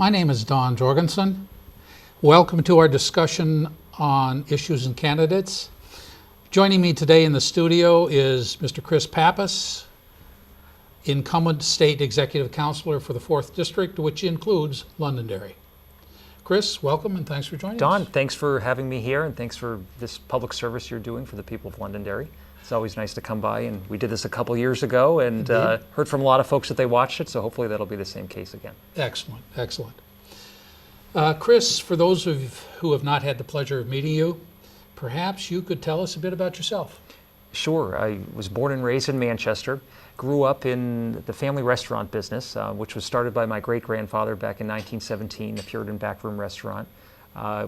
My name is Don Jorgensen. Welcome to our discussion on issues and candidates. Joining me today in the studio is Mr. Chris Pappas, incumbent state executive counselor for the 4th District, which includes Londonderry. Chris, welcome and thanks for joining us. Don, thanks for having me here and thanks for this public service you're doing for the people of Londonderry. It's always nice to come by, and we did this a couple years ago and heard from a lot of folks that they watched it, so hopefully that'll be the same case again. Excellent, excellent. Chris, for those who have not had the pleasure of meeting you, perhaps you could tell us a bit about yourself. Sure. I was born and raised in Manchester, grew up in the family restaurant business, which was started by my great-grandfather back in 1917, the Puritan Backroom Restaurant.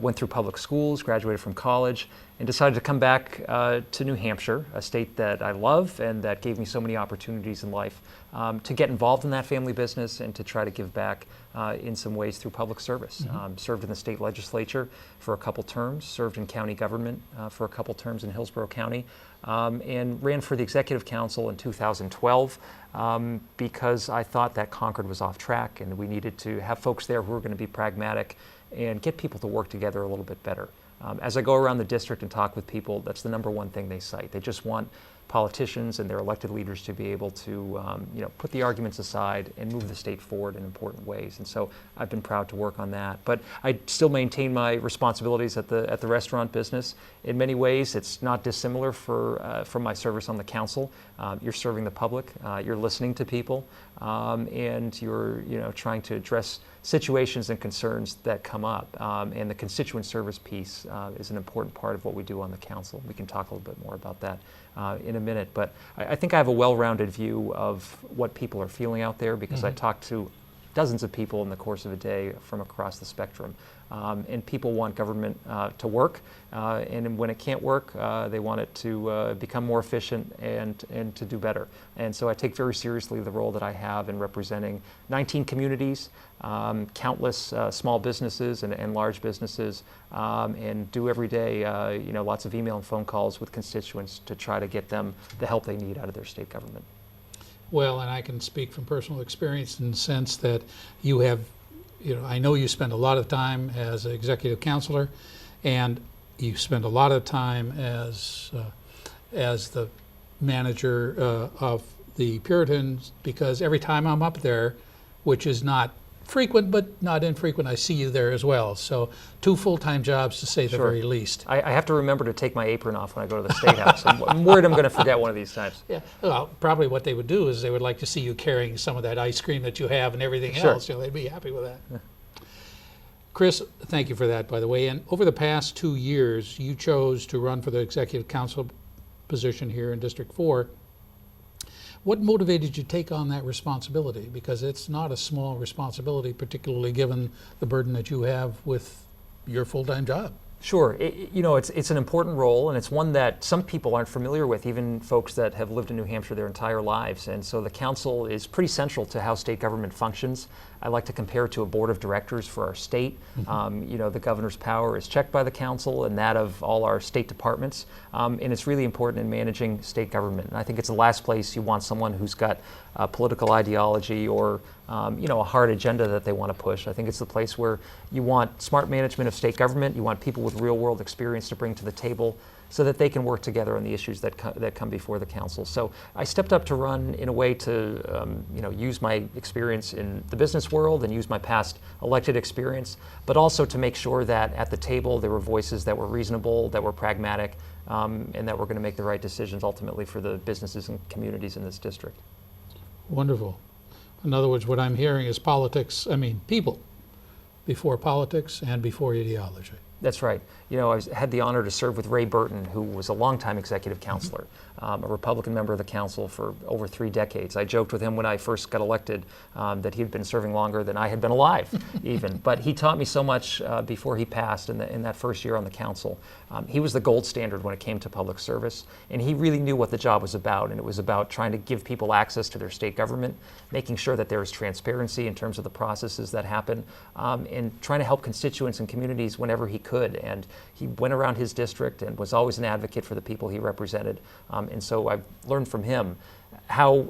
Went through public schools, graduated from college, and decided to come back to New Hampshire, a state that I love and that gave me so many opportunities in life, to get involved in that family business and to try to give back in some ways through public service. Mm-hmm. Served in the state legislature for a couple terms, served in county government for a couple terms in Hillsborough County, and ran for the Executive Council in 2012 because I thought that Concord was off track and we needed to have folks there who were going to be pragmatic and get people to work together a little bit better. As I go around the district and talk with people, that's the number one thing they cite. They just want politicians and their elected leaders to be able to put the arguments aside and move the state forward in important ways. And so I've been proud to work on that. But I still maintain my responsibilities at the restaurant business. In many ways, it's not dissimilar from my service on the council. You're serving the public, you're listening to people, and you're trying to address situations and concerns that come up. And the constituent service piece is an important part of what we do on the council. We can talk a little bit more about that in a minute, but I think I have a well-rounded view of what people are feeling out there because I talk to dozens of people in the course of a day from across the spectrum. And people want government to work, and when it can't work, they want it to become more efficient and to do better. And so I take very seriously the role that I have in representing 19 communities, countless small businesses and large businesses, and do every day lots of email and phone calls with constituents to try to get them the help they need out of their state government. Well, and I can speak from personal experience in the sense that you have, I know you spend a lot of time as an executive counselor, and you spend a lot of time as the manager of the Puritans, because every time I'm up there, which is not frequent but not infrequent, I see you there as well. So 2 full-time jobs to say the very least. I have to remember to take my apron off when I go to the State House. I'm worried I'm going to forget one of these times. Yeah, well, probably what they would do is they would like to see you carrying some of that ice cream that you have and everything else. They'd be happy with that. Yeah. Chris, thank you for that, by the way. And over the past 2 years, you chose to run for the Executive Council position here in District 4. What motivated you to take on that responsibility? Because it's not a small responsibility, particularly given the burden that you have with your full-time job. Sure. It's an important role, and it's one that some people aren't familiar with, even folks that have lived in New Hampshire their entire lives. And so the council is pretty central to how state government functions. I like to compare it to a board of directors for our state. The governor's power is checked by the council and that of all our state departments. And it's really important in managing state government. And I think it's the last place you want someone who's got a political ideology or a hard agenda that they want to push. I think it's the place where you want smart management of state government. You want people with real world experience to bring to the table so that they can work together on the issues that come before the council. So I stepped up to run in a way to use my experience in the business world and use my past elected experience, but also to make sure that at the table there were voices that were reasonable, that were pragmatic, and that were going to make the right decisions ultimately for the businesses and communities in this district. Wonderful. In other words, what I'm hearing is people before politics and before ideology. That's right. I had the honor to serve with Ray Burton, who was a longtime executive counselor, a Republican member of the council for over 3 decades. I joked with him when I first got elected that he had been serving longer than I had been alive, even. But he taught me so much before he passed in that first year on the council. He was the gold standard when it came to public service, and he really knew what the job was about, and it was about trying to give people access to their state government, making sure that there is transparency in terms of the processes that happen, and trying to help constituents and communities whenever he could could. And he went around his district and was always an advocate for the people he represented. And so I've learned from him how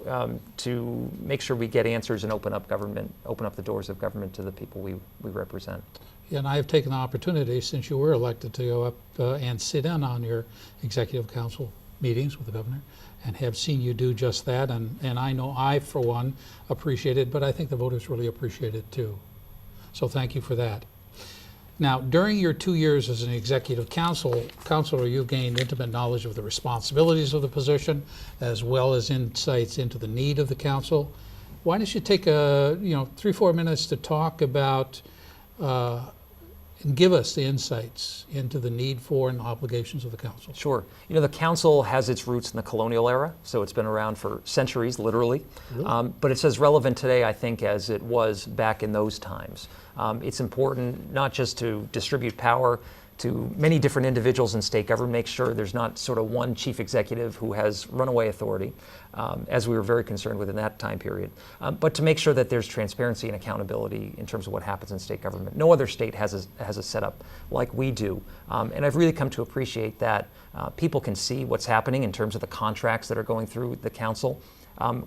to make sure we get answers and open up the doors of government to the people we represent. Yeah, and I have taken the opportunity since you were elected to go up and sit in on your executive council meetings with the governor, and have seen you do just that. And I know I, for one, appreciate it, but I think the voters really appreciate it too. So thank you for that. Now, during your 2 years as an executive counselor, you've gained intimate knowledge of the responsibilities of the position, as well as insights into the need of the council. Why don't you take 3-4 minutes to talk about and give us the insights into the need for and obligations of the council? Sure. The council has its roots in the colonial era, so it's been around for centuries, literally. Really? But it's as relevant today, I think, as it was back in those times. It's important not just to distribute power to many different individuals in state government, make sure there's not sort of one chief executive who has runaway authority, as we were very concerned with in that time period, but to make sure that there's transparency and accountability in terms of what happens in state government. No other state has a setup like we do, and I've really come to appreciate that people can see what's happening in terms of the contracts that are going through the council.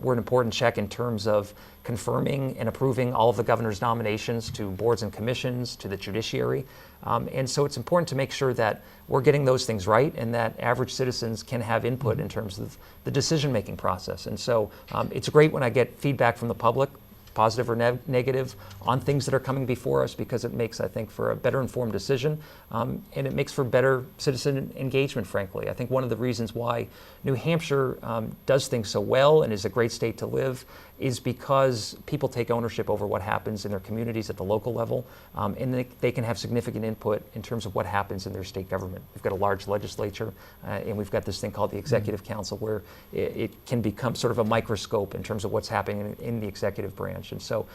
We're an important check in terms of confirming and approving all of the governor's nominations to boards and commissions, to the judiciary. And so it's important to make sure that we're getting those things right and that average citizens can have input in terms of the decision-making process. And so it's great when I get feedback from the public, positive or negative, on things that are coming before us, because it makes, I think, for a better informed decision, and it makes for better citizen engagement, frankly. I think one of the reasons why New Hampshire does things so well and is a great state to live is because people take ownership over what happens in their communities at the local level, and they can have significant input in terms of what happens in their state government. We've got a large legislature, and we've got this thing called the Executive Council, where it can become sort of a microscope in terms of what's happening in the executive branch. And so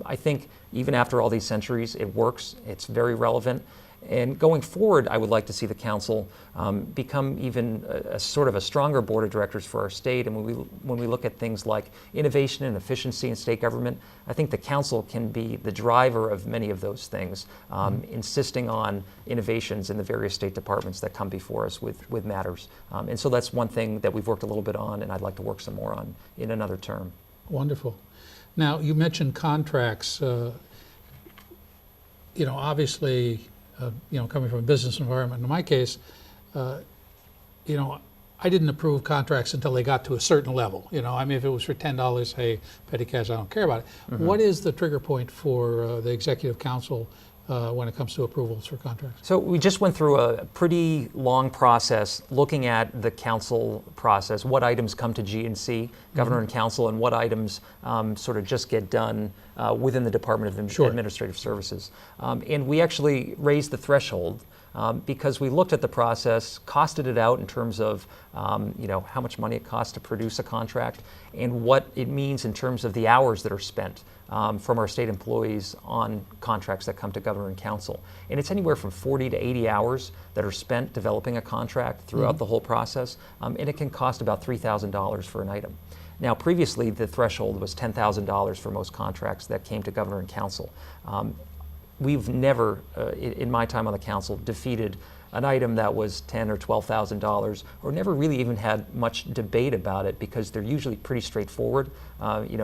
I think even after all these centuries, it works, it's very relevant. And going forward, I would like to see the council become even a sort of a stronger board of directors for our state. And when we look at things like innovation and efficiency in state government, I think the council can be the driver of many of those things, insisting on innovations in the various state departments that come before us with matters. And so that's one thing that we've worked a little bit on, and I'd like to work some more on in another term. Wonderful. Now, you mentioned contracts. Obviously, coming from a business environment, in my case, I didn't approve contracts until they got to a certain level. If it was for $10, hey, petty cash, I don't care about it. Mm-hmm. What is the trigger point for the Executive Council when it comes to approvals for contracts? So we just went through a pretty long process looking at the council process, what items come to GNC, Governor and Council, and what items sort of just get done within the Department of Administrative Services. And we actually raised the threshold because we looked at the process, costed it out in terms of how much money it costs to produce a contract and what it means in terms of the hours that are spent from our state employees on contracts that come to Governor and Council. And it's anywhere from 40 to 80 hours that are spent developing a contract throughout the whole process, and it can cost about $3,000 for an item. Now, previously, the threshold was $10,000 for most contracts that came to Governor and Council. We've never, in my time on the council, defeated an item that was $10,000 or $12,000, or never really even had much debate about it, because they're usually pretty straightforward.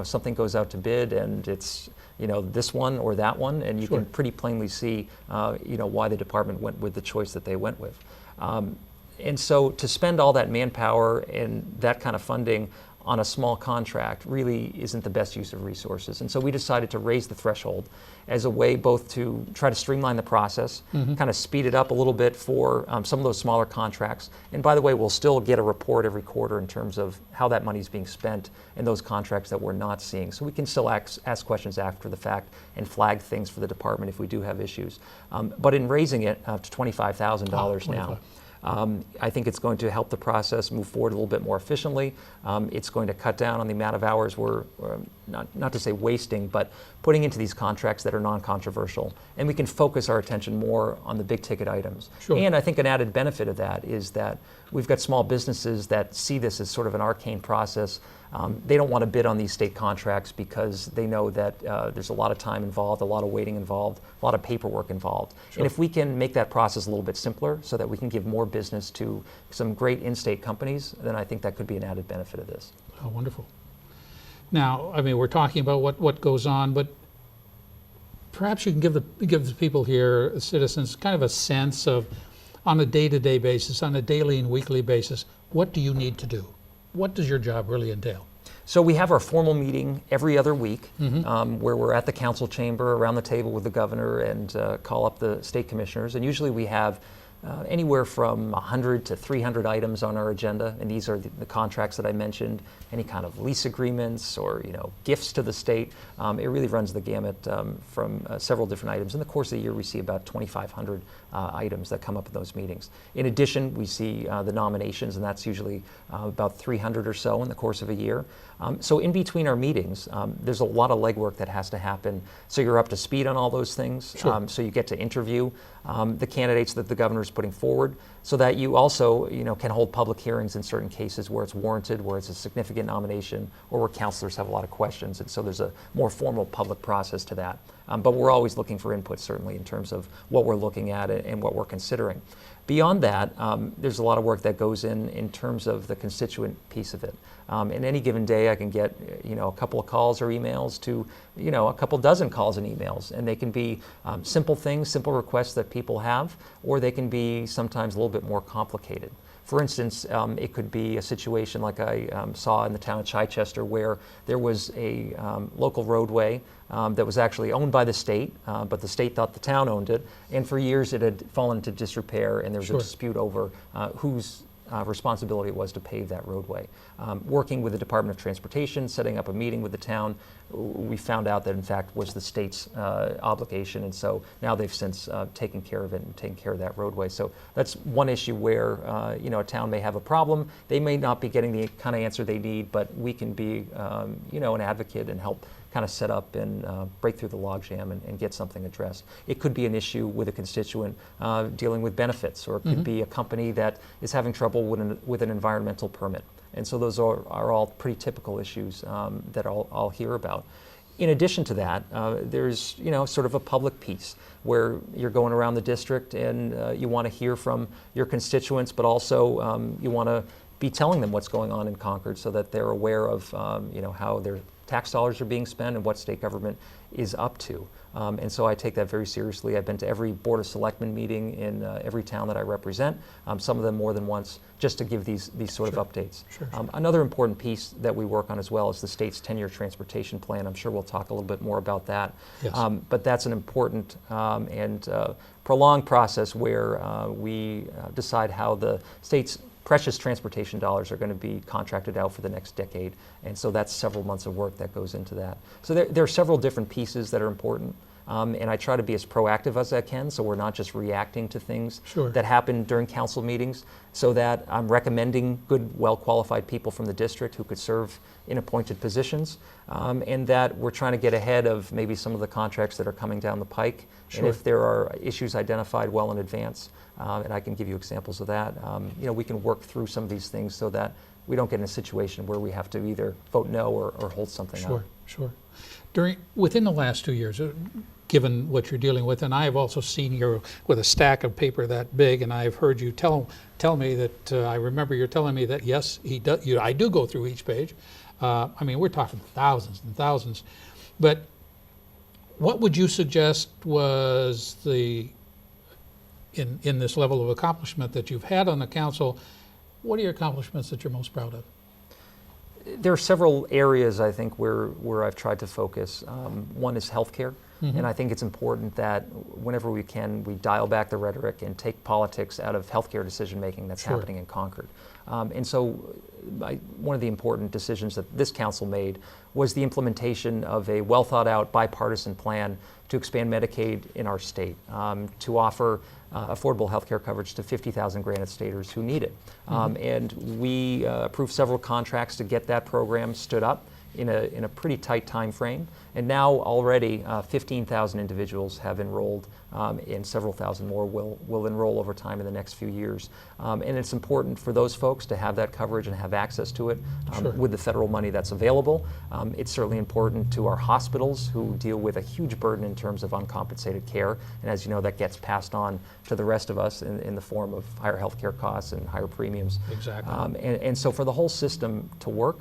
Something goes out to bid, and it's this one or that one, and you can pretty plainly see why the department went with the choice that they went with. And so to spend all that manpower and that kind of funding on a small contract really isn't the best use of resources. And so we decided to raise the threshold as a way both to try to streamline the process, kind of speed it up a little bit for some of those smaller contracts. And by the way, we'll still get a report every quarter in terms of how that money is being spent in those contracts that we're not seeing. So we can still ask questions after the fact and flag things for the department if we do have issues. But in raising it to $25,000 now, I think it's going to help the process move forward a little bit more efficiently. It's going to cut down on the amount of hours we're, not to say wasting, but putting into these contracts that are non-controversial. And we can focus our attention more on the big ticket items. And I think an added benefit of that is that we've got small businesses that see this as sort of an arcane process. They don't want to bid on these state contracts because they know that there's a lot of time involved, a lot of waiting involved, a lot of paperwork involved. Sure. And if we can make that process a little bit simpler so that we can give more business to some great in-state companies, then I think that could be an added benefit of this. Oh, wonderful. Now, I mean, we're talking about what goes on, but perhaps you can give the people here, citizens, kind of a sense of, on a day-to-day basis, on a daily and weekly basis, what do you need to do? What does your job really entail? So we have our formal meeting every other week, where we're at the council chamber around the table with the governor and call up the state commissioners. And usually we have anywhere from 100 to 300 items on our agenda, and these are the contracts that I mentioned, any kind of lease agreements or gifts to the state. It really runs the gamut from several different items. In the course of the year, we see about 2,500 items that come up in those meetings. In addition, we see the nominations, and that's usually about 300 or so in the course of a year. So in between our meetings, there's a lot of legwork that has to happen so you're up to speed on all those things. Sure. So you get to interview the candidates that the governor is putting forward, so that you also can hold public hearings in certain cases where it's warranted, where it's a significant nomination, or where counselors have a lot of questions. And so there's a more formal public process to that. But we're always looking for input, certainly, in terms of what we're looking at and what we're considering. Beyond that, there's a lot of work that goes in terms of the constituent piece of it. In any given day, I can get a couple of calls or emails to a couple dozen calls and emails, and they can be simple things, simple requests that people have, or they can be sometimes a little bit more complicated. For instance, it could be a situation like I saw in the town of Chichester, where there was a local roadway that was actually owned by the state, but the state thought the town owned it, and for years it had fallen into disrepair, and there was Sure. a dispute over whose responsibility it was to pave that roadway. Working with the Department of Transportation, setting up a meeting with the town, we found out that in fact was the state's obligation, and so now they've since taken care of it and taken care of that roadway. So that's one issue where a town may have a problem. They may not be getting the kind of answer they need, but we can be an advocate and help kind of set up and break through the logjam and get something addressed. It could be an issue with a constituent dealing with benefits, or it could be a company that is having trouble with an environmental permit. And so those are all pretty typical issues that I'll hear about. In addition to that, there's sort of a public piece where you're going around the district and you want to hear from your constituents, but also you want to be telling them what's going on in Concord so that they're aware of how their tax dollars are being spent and what state government is up to. And so I take that very seriously. I've been to every Board of Selectmen meeting in every town that I represent, some of them more than once, just to give these sort Sure. of updates. Sure. Another important piece that we work on as well is the state's 10-year transportation plan. I'm sure we'll talk a little bit more about that. Yes. But that's an important and prolonged process where we decide how the state's precious transportation dollars are going to be contracted out for the next decade. And so that's several months of work that goes into that. So there are several different pieces that are important. And I try to be as proactive as I can, so we're not just reacting to things Sure. that happen during council meetings, so that I'm recommending good, well-qualified people from the district who could serve in appointed positions, and that we're trying to get ahead of maybe some of the contracts that are coming down the pike. Sure. And if there are issues identified well in advance, and I can give you examples of that, we can work through some of these things so that we don't get in a situation where we have to either vote no or hold something Sure, up. sure. Within the last 2 years, given what you're dealing with, and I've also seen you with a stack of paper that big, and I've heard you tell me that, I remember you're telling me that, yes, I do go through each page. We're talking thousands and thousands. But what would you suggest was in this level of accomplishment that you've had on the council, what are your accomplishments that you're most proud of? There are several areas, I think, where I've tried to focus. One is healthcare, and I think it's important that whenever we can, we dial back the rhetoric and take politics out of healthcare decision-making that's Sure. happening in Concord. And so one of the important decisions that this council made was the implementation of a well-thought-out bipartisan plan to expand Medicaid in our state, to offer affordable health care coverage to 50,000 granite staters who need it. And we approved several contracts to get that program stood up in a pretty tight time frame. And now already 15,000 individuals have enrolled, and several thousand more will enroll over time in the next few years. And it's important for those folks to have that coverage and have access to it Sure. with the federal money that's available. It's certainly important to our hospitals, who deal with a huge burden in terms of uncompensated care. And as you know, that gets passed on to the rest of us in the form of higher healthcare costs and higher premiums. Exactly. And so for the whole system to work,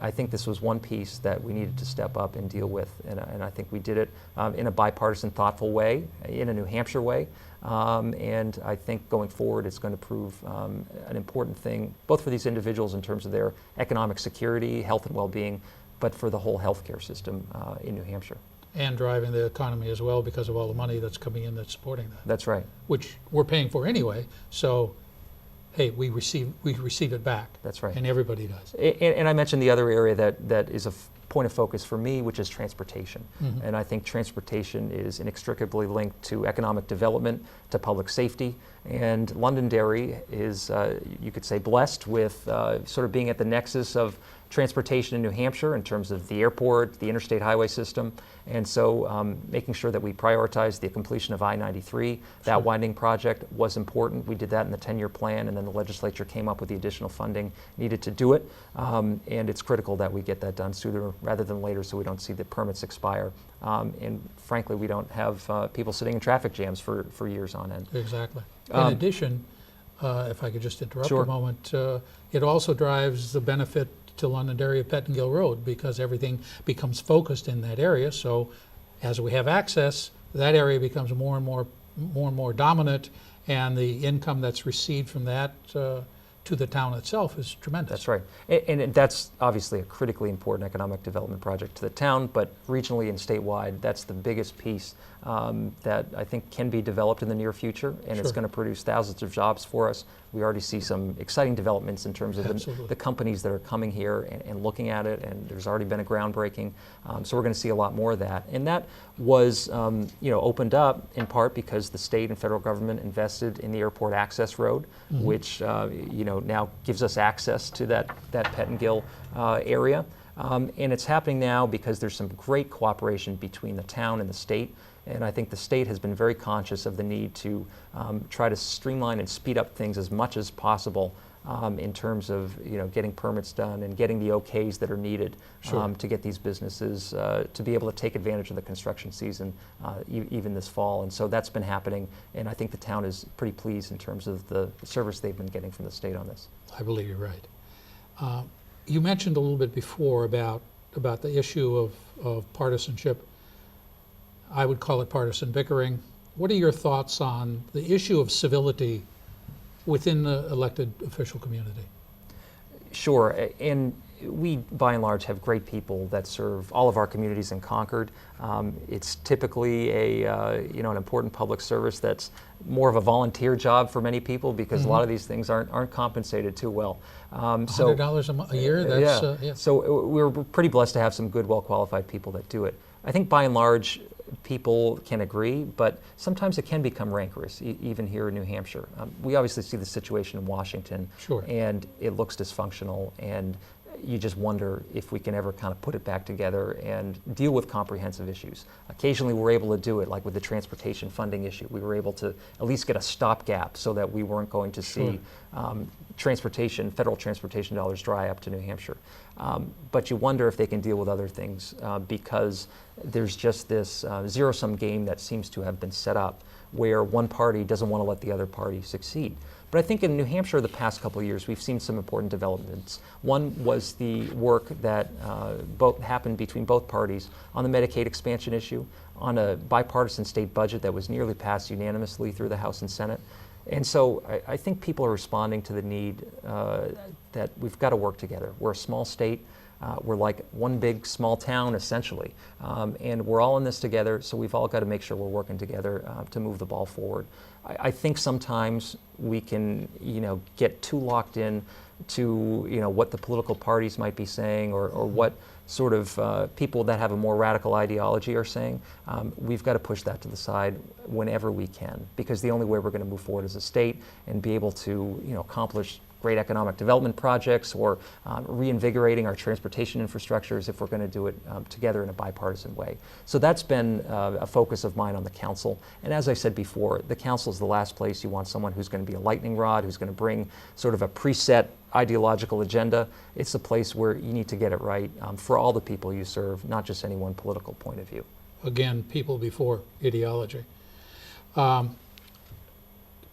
I think this was one piece that we needed to step up and deal with, and I think we did it in a bipartisan, thoughtful way, in a New Hampshire way, and I think going forward it's going to prove an important thing, both for these individuals in terms of their economic security, health and well-being, but for the whole healthcare system in New Hampshire. And driving the economy as well, because of all the money that's coming in that's supporting that. That's right. Which we're paying for anyway, so hey, we receive it back. That's right. And everybody does. And I mentioned the other area that is a point of focus for me, which is transportation. Mm-hmm. And I think transportation is inextricably linked to economic development, to public safety. And Londonderry is, you could say, blessed with sort of being at the nexus of transportation in New Hampshire in terms of the airport, the interstate highway system. And so making sure that we prioritize the completion of I-93, that widening project was important. We did that in the 10-year plan, and then the legislature came up with the additional funding needed to do it. And it's critical that we get that done sooner rather than later, so we don't see the permits expire. And frankly, we don't have people sitting in traffic jams for years on end. Exactly. In addition, if I could just interrupt Sure. a moment, it also drives the benefit to Londonderry of Pettingill Road, because everything becomes focused in that area. So as we have access, that area becomes more and more dominant, and the income that's received from that to the town itself is tremendous. That's right. And that's obviously a critically important economic development project to the town, but regionally and statewide, that's the biggest piece that I think can be developed in the near future, and it's Sure. going to produce thousands of jobs for us. We already see some exciting developments in terms of the companies that are coming here and looking at it, and there's already been a groundbreaking. So we're going to see a lot more of that. And that was opened up in part because the state and federal government invested in the airport access road, Mm-hmm. which now gives us access to that Pettingill area. And it's happening now because there's some great cooperation between the town and the state. And I think the state has been very conscious of the need to try to streamline and speed up things as much as possible in terms of getting permits done and getting the OKs that are needed Sure. to get these businesses to be able to take advantage of the construction season even this fall. And so that's been happening, and I think the town is pretty pleased in terms of the service they've been getting from the state on this. I believe you're right. You mentioned a little bit before about the issue of partisanship. I would call it partisan bickering. What are your thoughts on the issue of civility within the elected official community? Sure, and we, by and large, have great people that serve all of our communities in Concord. It's typically an important public service that's more of a volunteer job for many people, because a lot of these things aren't compensated too well. $100 a year. That's yeah. So we're pretty blessed to have some good, well-qualified people that do it. I think by and large, people can agree, but sometimes it can become rancorous, even here in New Hampshire. We obviously see the situation in Washington, Sure. and it looks dysfunctional, and you just wonder if we can ever kind of put it back together and deal with comprehensive issues. Occasionally we're able to do it, like with the transportation funding issue. We were able to at least get a stopgap so that we weren't going to see federal transportation dollars dry up to New Hampshire. But you wonder if they can deal with other things because there's just this zero-sum game that seems to have been set up where one party doesn't want to let the other party succeed. But I think in New Hampshire the past couple of years we've seen some important developments. One was the work that happened between both parties on the Medicaid expansion issue, on a bipartisan state budget that was nearly passed unanimously through the House and Senate. And so I think people are responding to the need that we've got to work together. We're a small state. We're like one big small town, essentially. And we're all in this together, so we've all got to make sure we're working together to move the ball forward. I think sometimes we can, get too locked in to, what the political parties might be saying or what sort of people that have a more radical ideology are saying. We've got to push that to the side whenever we can, because the only way we're going to move forward as a state and be able to, accomplish great economic development projects or reinvigorating our transportation infrastructures if we're going to do it together in a bipartisan way. So that's been a focus of mine on the council. And as I said before, the council is the last place you want someone who's going to be a lightning rod, who's going to bring sort of a preset ideological agenda. It's the place where you need to get it right for all the people you serve, not just any one political point of view. Again, people before ideology.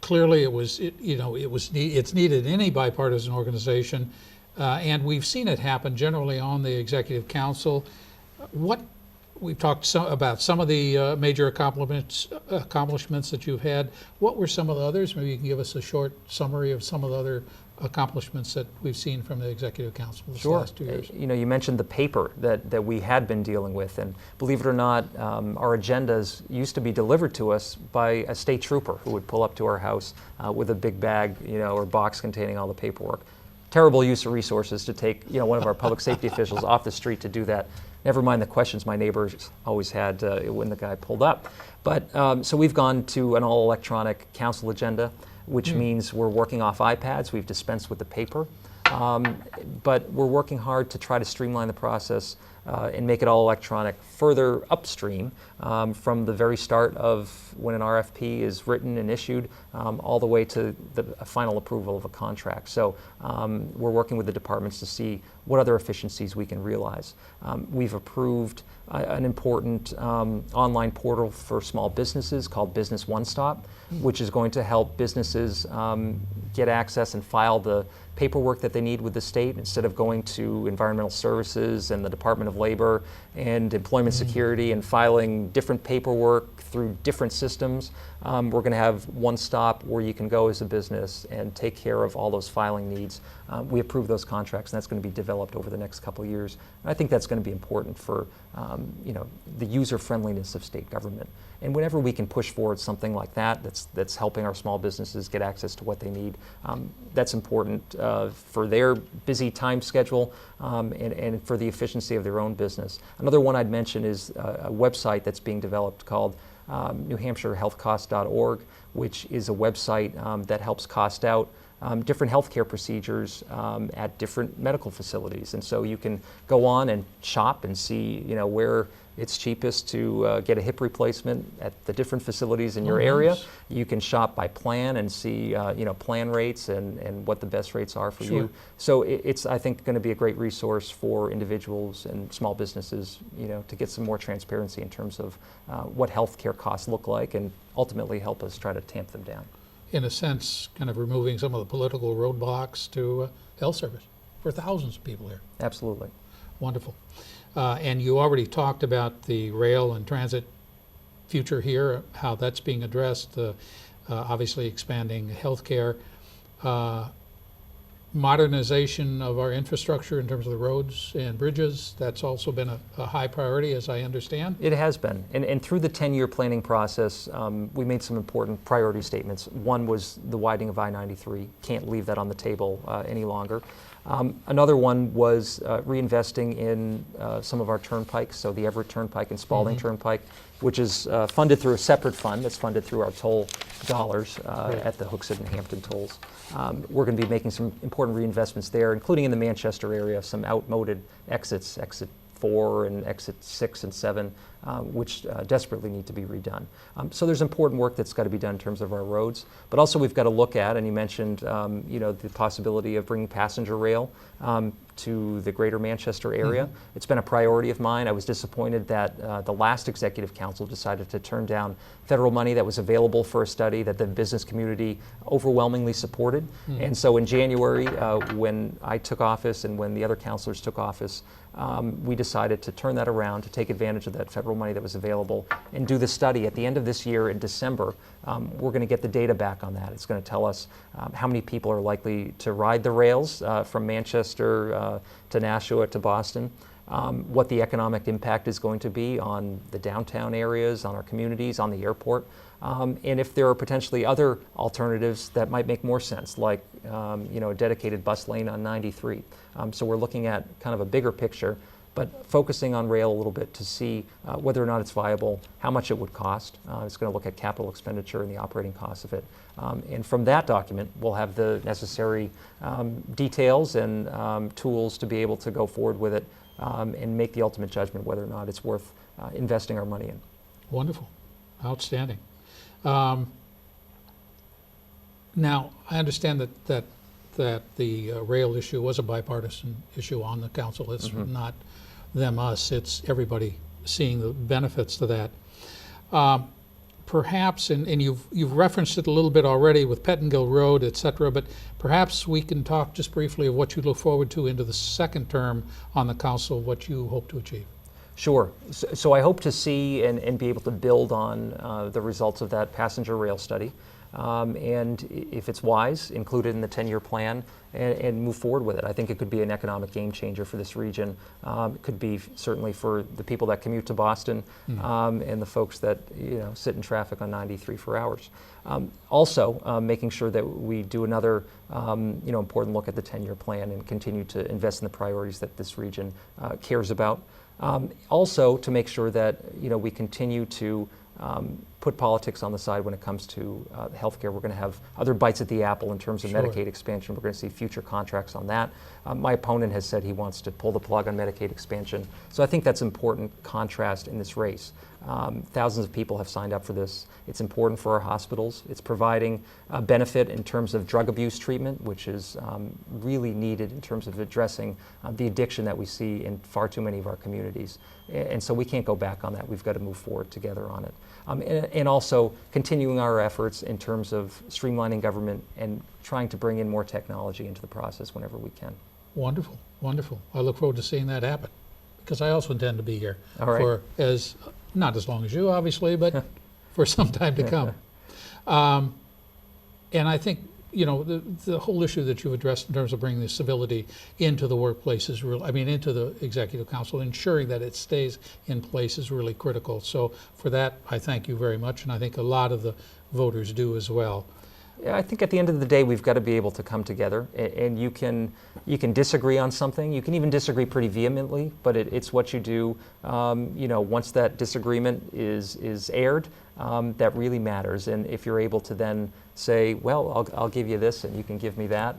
Clearly, it's needed in any bipartisan organization, and we've seen it happen generally on the executive council. We've talked about some of the major accomplishments that you've had. What were some of the others? Maybe you can give us a short summary of some of the other accomplishments that we've seen from the executive council this last 2 years. You mentioned the paper that we had been dealing with, and believe it or not, our agendas used to be delivered to us by a state trooper who would pull up to our house with a big bag, or box containing all the paperwork. Terrible use of resources to take, one of our public safety officials off the street to do that. Never mind the questions my neighbors always had when the guy pulled up. But so we've gone to an all-electronic council agenda, which means we're working off iPads. We've dispensed with the paper. But we're working hard to try to streamline the process and make it all electronic further upstream from the very start of when an RFP is written and issued all the way to the final approval of a contract. So we're working with the departments to see what other efficiencies we can realize. We've approved an important online portal for small businesses called Business One Stop, which is going to help businesses get access and file the paperwork that they need with the state instead of going to environmental services and the Department of Labor and Employment Security and filing different paperwork through different systems. We're going to have one stop where you can go as a business and take care of all those filing needs. We approve those contracts, and that's going to be developed over the next couple of years. And I think that's going to be important for the user friendliness of state government. And whenever we can push forward something like that, that's helping our small businesses get access to what they need, that's important for their busy time schedule and for the efficiency of their own business. Another one I'd mention is a website that's being developed called NewHampshireHealthCost.org, which is a website that helps cost out different healthcare procedures at different medical facilities. And so you can go on and shop and see, where it's cheapest to get a hip replacement at the different facilities in your area. You can shop by plan and see, plan rates and what the best rates are for you. So it's, I think, going to be a great resource for individuals and small businesses, to get some more transparency in terms of what healthcare costs look like and ultimately help us try to tamp them down. In a sense, kind of removing some of the political roadblocks to health service for thousands of people here. Absolutely. Wonderful. And you already talked about the rail and transit future here, how that's being addressed, obviously expanding healthcare, modernization of our infrastructure in terms of the roads and bridges. That's also been a high priority, as I understand. It has been. And through the 10-year planning process, we made some important priority statements. One was the widening of I-93. Can't leave that on the table any longer. Another one was reinvesting in some of our turnpikes, so the Everett Turnpike and Spalding Turnpike, which is funded through a separate fund that's funded through our toll dollars at the Hooksett and Hampton tolls. We're going to be making some important reinvestments there, including in the Manchester area, some outmoded exits, exit 4 and exit 6 and 7, which desperately need to be redone. So there's important work that's got to be done in terms of our roads, but also we've got to look at, and you mentioned, the possibility of bringing passenger rail to the greater Manchester area. It's been a priority of mine. I was disappointed that the last executive council decided to turn down federal money that was available for a study that the business community overwhelmingly supported. And so in January, when I took office and when the other councilors took office, we decided to turn that around, to take advantage of that federal money that was available and do the study. At the end of this year in December, we're going to get the data back on that. It's going to tell us how many people are likely to ride the rails from Manchester to Nashua to Boston, what the economic impact is going to be on the downtown areas, on our communities, on the airport, and if there are potentially other alternatives that might make more sense, like a dedicated bus lane on 93. So we're looking at kind of a bigger picture but focusing on rail a little bit to see whether or not it's viable, how much it would cost. It's going to look at capital expenditure and the operating costs of it. And from that document, we'll have the necessary details and tools to be able to go forward with it and make the ultimate judgment whether or not it's worth investing our money in. Wonderful. Outstanding. Now, I understand that the rail issue was a bipartisan issue on the council. It's not them, us. It's everybody seeing the benefits to that. Perhaps, and you've referenced it a little bit already with Pettingill Road, et cetera, but perhaps we can talk just briefly of what you look forward to into the second term on the council, what you hope to achieve. Sure. So I hope to see and be able to build on the results of that passenger rail study. And if it's wise, include it in the 10-year plan and move forward with it. I think it could be an economic game changer for this region. It could be certainly for the people that commute to Boston and the folks that sit in traffic on 93 for hours. Also, making sure that we do another important look at the 10-year plan and continue to invest in the priorities that this region cares about. Also, to make sure that we continue to put politics on the side when it comes to healthcare. We're going to have other bites at the apple in terms of Medicaid expansion. We're going to see future contracts on that. My opponent has said he wants to pull the plug on Medicaid expansion. So I think that's important contrast in this race. Thousands of people have signed up for this. It's important for our hospitals. It's providing a benefit in terms of drug abuse treatment, which is really needed in terms of addressing the addiction that we see in far too many of our communities. And so we can't go back on that. We've got to move forward together on it. And also continuing our efforts in terms of streamlining government and trying to bring in more technology into the process whenever we can. Wonderful, wonderful. I look forward to seeing that happen because I also intend to be here for not as long as you, obviously, but for some time to come. And I think, the whole issue that you've addressed in terms of bringing the civility into the workplace is into the Executive Council, ensuring that it stays in place is really critical. So for that, I thank you very much, and I think a lot of the voters do as well. I think at the end of the day, we've got to be able to come together, and you can disagree on something. You can even disagree pretty vehemently, but it's what you do. Once that disagreement is aired, that really matters. And if you're able to then say, well, I'll give you this, and you can give me that.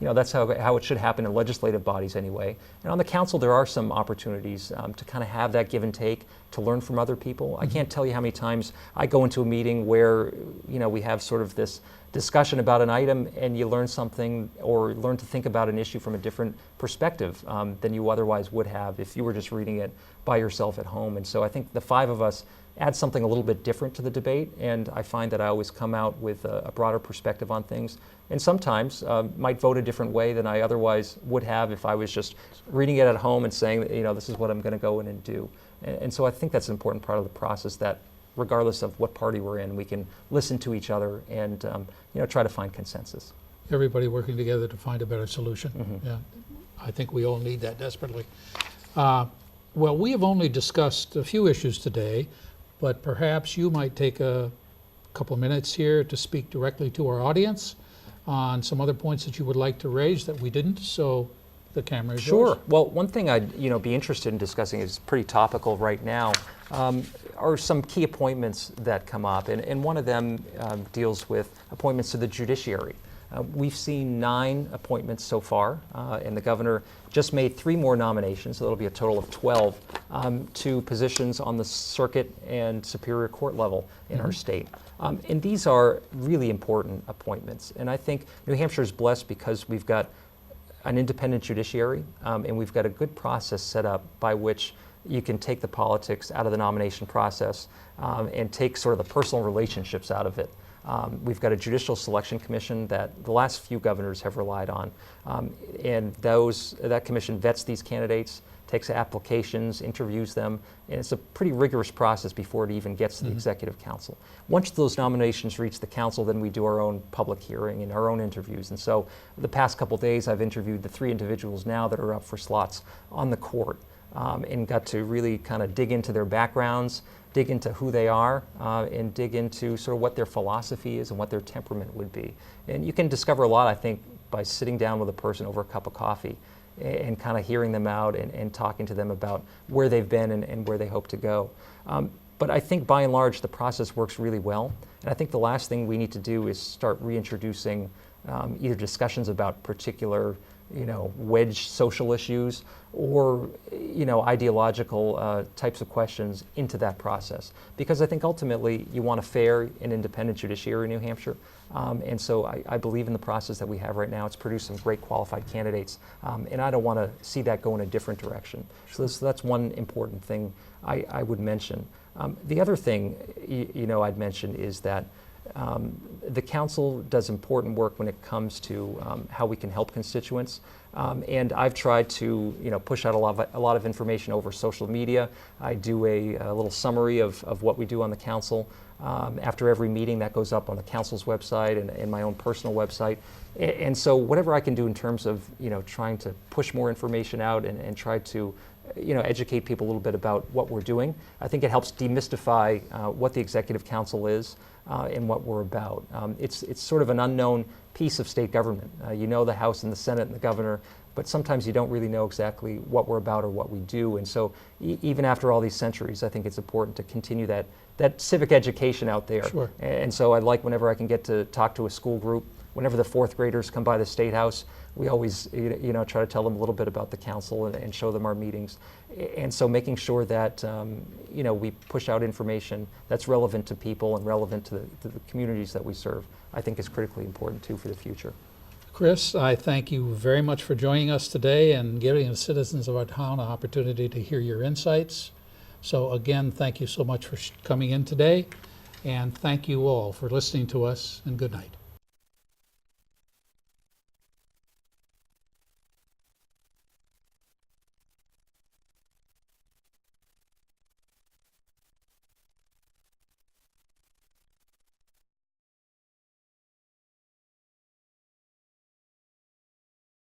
That's how it should happen in legislative bodies anyway. And on the council, there are some opportunities to kind of have that give and take, to learn from other people. I can't tell you how many times I go into a meeting where we have sort of this discussion about an item and you learn something or learn to think about an issue from a different perspective than you otherwise would have if you were just reading it by yourself at home. And so I think the five of us add something a little bit different to the debate, and I find that I always come out with a broader perspective on things, and sometimes might vote a different way than I otherwise would have if I was just reading it at home and saying, this is what I'm going to go in and do. And so I think that's an important part of the process, that regardless of what party we're in, we can listen to each other and try to find consensus. Everybody working together to find a better solution. Yeah, I think we all need that desperately. Well, we have only discussed a few issues today, but perhaps you might take a couple minutes here to speak directly to our audience on some other points that you would like to raise that we didn't. So the camera is yours. Sure. Well, one thing I'd be interested in discussing is pretty topical right now. Are some key appointments that come up, and one of them deals with appointments to the judiciary. We've seen 9 appointments so far, and the governor just made 3 more nominations, so that'll be a total of 12 to positions on the circuit and superior court level in our state. And these are really important appointments, and I think New Hampshire is blessed because we've got an independent judiciary, and we've got a good process set up by which you can take the politics out of the nomination process and take sort of the personal relationships out of it. We've got a judicial selection commission that the last few governors have relied on, and that commission vets these candidates, takes applications, interviews them, and it's a pretty rigorous process before it even gets to the Executive Council. Once those nominations reach the council, then we do our own public hearing and our own interviews. And so the past couple days, I've interviewed the 3 individuals now that are up for slots on the court, and got to really kind of dig into their backgrounds, dig into who they are, and dig into sort of what their philosophy is and what their temperament would be. And you can discover a lot, I think, by sitting down with a person over a cup of coffee and kind of hearing them out and talking to them about where they've been and where they hope to go. But I think by and large the process works really well. And I think the last thing we need to do is start reintroducing either discussions about particular wedge social issues or ideological types of questions into that process, because I think ultimately you want a fair and independent judiciary in New Hampshire, and so I believe in the process that we have right now. It's produced some great qualified candidates, and I don't want to see that go in a different direction. So that's one important thing I would mention. The other thing I'd mention is that the council does important work when it comes to how we can help constituents, and I've tried to push out a lot of information over social media. I do a little summary of what we do on the council after every meeting. That goes up on the council's website and my own personal website. And so whatever I can do in terms of trying to push more information out and try to educate people a little bit about what we're doing, I think it helps demystify what the Executive Council is and what we're about. It's sort of an unknown piece of state government. The House and the Senate and the governor, but sometimes you don't really know exactly what we're about or what we do. And so even after all these centuries, I think it's important to continue that civic education out there. Sure. And so I like whenever I can get to talk to a school group, whenever the fourth graders come by the State House, we always try to tell them a little bit about the council and show them our meetings. And so making sure that we push out information that's relevant to people and relevant to the communities that we serve, I think is critically important too for the future. Chris, I thank you very much for joining us today and giving the citizens of our town an opportunity to hear your insights. So again, thank you so much for coming in today, and thank you all for listening to us, and good night.